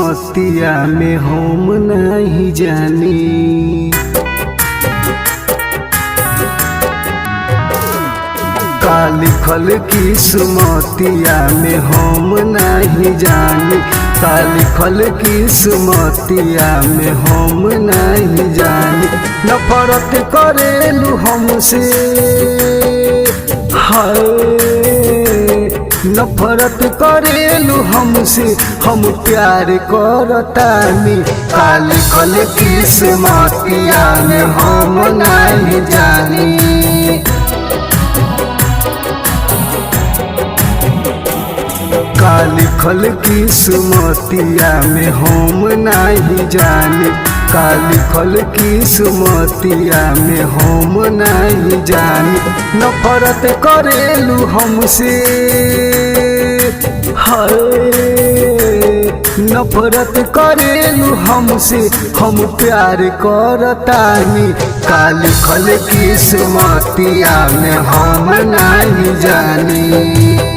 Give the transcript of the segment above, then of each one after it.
किस्मतिया में हम नहीं जानी। का लिखल किस्मतिया में हम नहीं जानी। का लिखल किस्मतिया में हम नहीं जानी। नफरत करेलू हमसे, हाय नफरत करेलू हमसे, हम प्यार करतानी। का लिखल किस्मतिया में हम नहीं जानी। का लिखल किस्मतिया में हम नहीं जानी। का लिखल किस्मतिया में हम नहीं जानी। नफरत करेलू हमसे, हाय नफरत करेलू हमसे, हम प्यार करतानी। का लिखल किस्मतिया में हम नहीं जानी।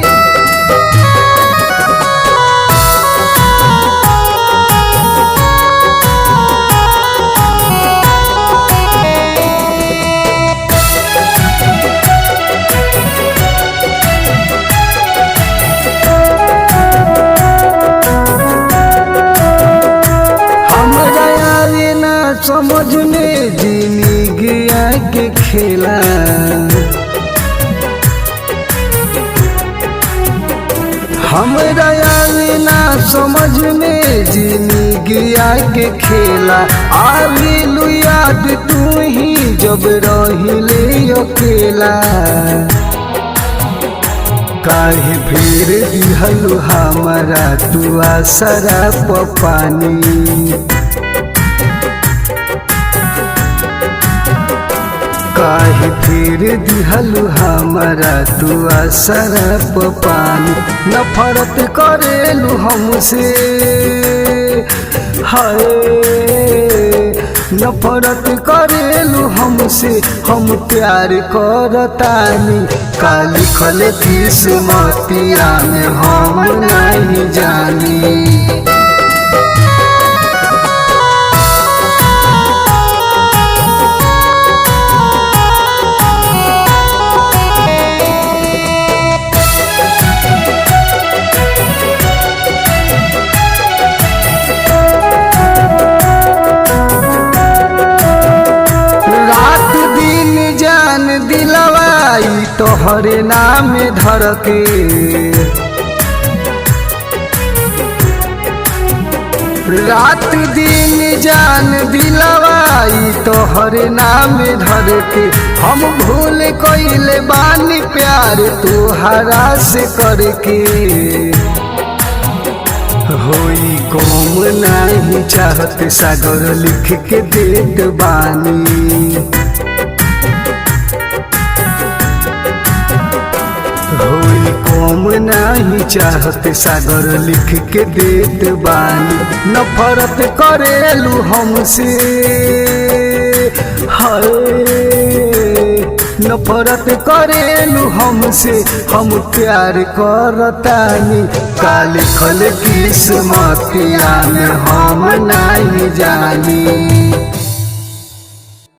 समझ में जिंदगिया के खेला, हमरा आवे ना समझ में जिंदगिया के खेला। आवेलू याद तू ही जब रहिले अकेला। काहे फेर दिहलू हमारा तू आसरा पानी। काहे फिर दिहलू हमारा तू आसरा पानी। नफरत करेलू हमसे, हाय नफरत करेलू हमसे, हम प्यार करतानी। का लिखल किस्मतिया में हम नहीं जानी। दिलवाई तोहरे नाम धर के, रात दिन जान दिलवाई तोहरे नाम धर के। हम भूल कइले बानी प्यार तोहरा से करके। होई कौम नहीं चाहत सागर लिख के देत बानी। होई कौम नहीं चाहत सागर लिख के देत बानी। नफरत करेलू हमसे, हाय नफरत करेलू हमसे, हम प्यार करतानी। का लिखल किस्मतिया में हम नहीं जानी।